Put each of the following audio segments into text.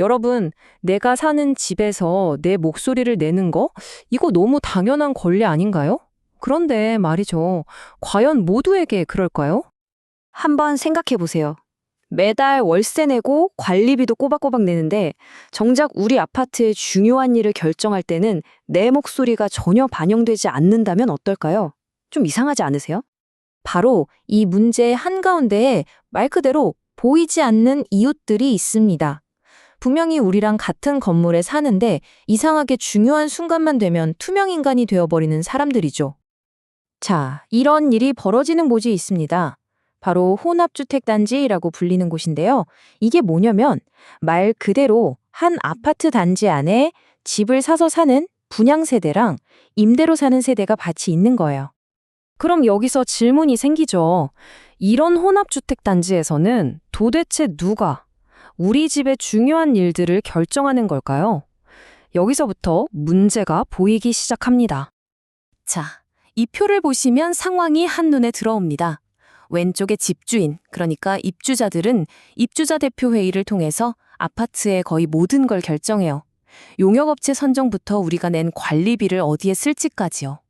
여러분, 내가 사는 집에서 내 목소리를 내는 거? 이거 너무 당연한 권리 아닌가요? 그런데 말이죠. 과연 모두에게 그럴까요? 한번 생각해 보세요. 매달 월세 내고 관리비도 꼬박꼬박 내는데 정작 우리 아파트의 중요한 일을 결정할 때는 내 목소리가 전혀 반영되지 않는다면 어떨까요? 좀 이상하지 않으세요? 바로 이 문제의 한가운데에 말 그대로 보이지 않는 이웃들이 있습니다. 분명히 우리랑 같은 건물에 사는데 이상하게 중요한 순간만 되면 투명인간이 되어버리는 사람들이죠. 자, 이런 일이 벌어지는 곳이 있습니다. 바로 혼합주택단지라고 불리는 곳인데요. 이게 뭐냐면 말 그대로 한 아파트 단지 안에 집을 사서 사는 분양세대랑 임대로 사는 세대가 같이 있는 거예요. 그럼 여기서 질문이 생기죠. 이런 혼합주택단지에서는 도대체 누가 우리 집의 중요한 일들을 결정하는 걸까요? 여기서부터 문제가 보이기 시작합니다. 자, 이 표를 보시면 상황이 한눈에 들어옵니다. 왼쪽의 집주인, 그러니까 입주자들은 입주자 대표 회의를 통해서 아파트의 거의 모든 걸 결정해요. 용역업체 선정부터 우리가 낸 관리비를 어디에 쓸지까지요.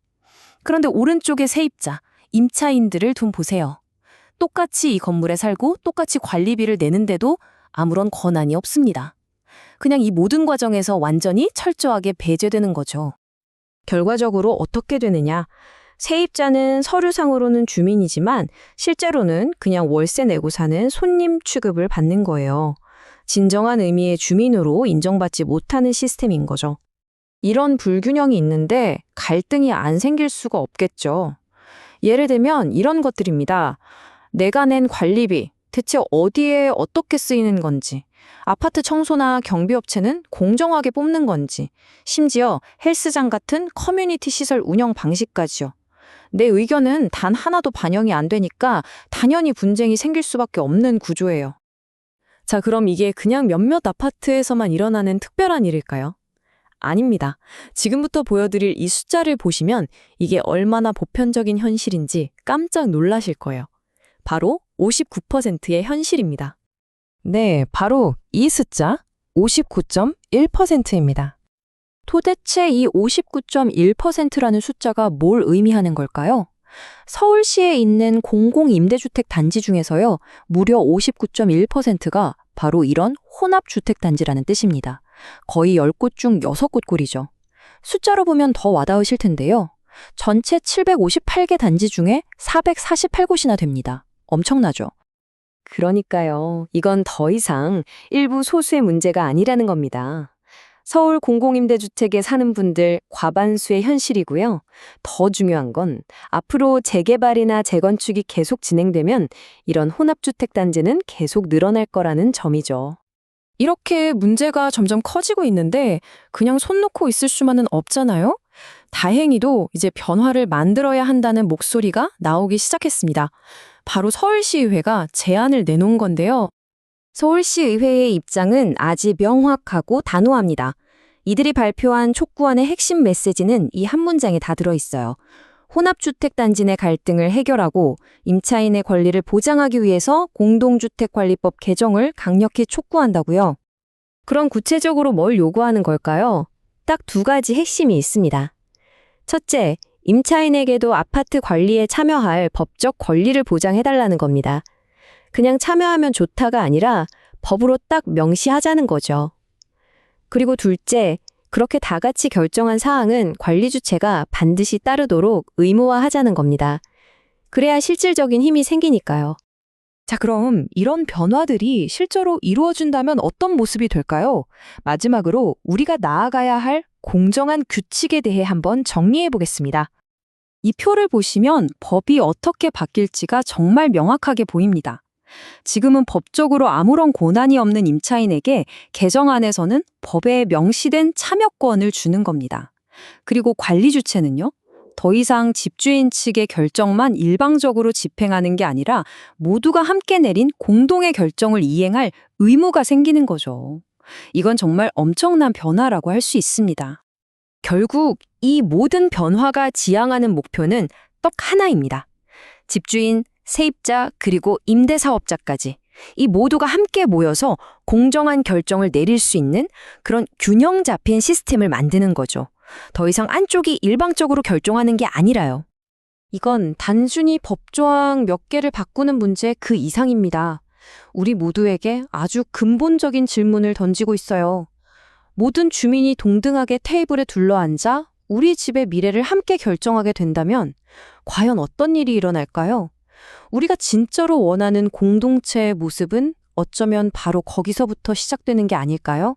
그런데 오른쪽의 세입자, 임차인들을 좀 보세요. 똑같이 이 건물에 살고 똑같이 관리비를 내는데도 아무런 권한이 없습니다. 그냥 이 모든 과정에서 완전히 철저하게 배제되는 거죠. 결과적으로 어떻게 되느냐? 세입자는 서류상으로는 주민이지만 실제로는 그냥 월세 내고 사는 손님 취급을 받는 거예요. 진정한 의미의 주민으로 인정받지 못하는 시스템인 거죠. 이런 불균형이 있는데 갈등이 안 생길 수가 없겠죠. 예를 들면 이런 것들입니다. 내가 낸 관리비, 대체 어디에 어떻게 쓰이는 건지, 아파트 청소나 경비업체는 공정하게 뽑는 건지, 심지어 헬스장 같은 커뮤니티 시설 운영 방식까지요. 내 의견은 단 하나도 반영이 안 되니까 당연히 분쟁이 생길 수밖에 없는 구조예요. 자, 그럼 이게 그냥 몇몇 아파트에서만 일어나는 특별한 일일까요? 아닙니다. 지금부터 보여드릴 이 숫자를 보시면 이게 얼마나 보편적인 현실인지 깜짝 놀라실 거예요. 바로 59%의 현실입니다. 네, 바로 이 숫자 59.1%입니다. 도대체 이 59.1%라는 숫자가 뭘 의미하는 걸까요? 서울시에 있는 공공임대주택 단지 중에서요, 무려 59.1%가 바로 이런 혼합주택단지라는 뜻입니다. 거의 10곳 중 6곳 꼴이죠. 숫자로 보면 더 와닿으실 텐데요. 전체 758개 단지 중에 448곳이나 됩니다. 엄청나죠? 그러니까요. 이건 더 이상 일부 소수의 문제가 아니라는 겁니다. 서울 공공임대주택에 사는 분들 과반수의 현실이고요. 더 중요한 건 앞으로 재개발이나 재건축이 계속 진행되면 이런 혼합주택단지는 계속 늘어날 거라는 점이죠. 이렇게 문제가 점점 커지고 있는데 그냥 손 놓고 있을 수만은 없잖아요? 다행히도 이제 변화를 만들어야 한다는 목소리가 나오기 시작했습니다. 바로 서울시의회가 제안을 내놓은 건데요. 서울시의회의 입장은 아주 명확하고 단호합니다. 이들이 발표한 촉구안의 핵심 메시지는 이 한 문장에 다 들어있어요. 혼합주택단지 내 갈등을 해결하고 임차인의 권리를 보장하기 위해서 공동주택관리법 개정을 강력히 촉구한다고요. 그럼 구체적으로 뭘 요구하는 걸까요? 딱 두 가지 핵심이 있습니다. 첫째, 임차인에게도 아파트 관리에 참여할 법적 권리를 보장해달라는 겁니다. 그냥 참여하면 좋다가 아니라 법으로 딱 명시하자는 거죠. 그리고 둘째, 그렇게 다 같이 결정한 사항은 관리 주체가 반드시 따르도록 의무화하자는 겁니다. 그래야 실질적인 힘이 생기니까요. 자, 그럼 이런 변화들이 실제로 이루어진다면 어떤 모습이 될까요? 마지막으로 우리가 나아가야 할 공정한 규칙에 대해 한번 정리해 보겠습니다. 이 표를 보시면 법이 어떻게 바뀔지가 정말 명확하게 보입니다. 지금은 법적으로 아무런 권한이 없는 임차인에게 개정안에서는 법에 명시된 참여권을 주는 겁니다. 그리고 관리 주체는요, 더 이상 집주인 측의 결정만 일방적으로 집행하는 게 아니라 모두가 함께 내린 공동의 결정을 이행할 의무가 생기는 거죠. 이건 정말 엄청난 변화라고 할 수 있습니다. 결국 이 모든 변화가 지향하는 목표는 딱 하나입니다. 집주인, 세입자, 그리고 임대사업자까지 이 모두가 함께 모여서 공정한 결정을 내릴 수 있는 그런 균형 잡힌 시스템을 만드는 거죠. 더 이상 안쪽이 일방적으로 결정하는 게 아니라요. 이건 단순히 법조항 몇 개를 바꾸는 문제 그 이상입니다. 우리 모두에게 아주 근본적인 질문을 던지고 있어요. 모든 주민이 동등하게 테이블에 둘러앉아 우리 집의 미래를 함께 결정하게 된다면 과연 어떤 일이 일어날까요? 우리가 진짜로 원하는 공동체의 모습은 어쩌면 바로 거기서부터 시작되는 게 아닐까요?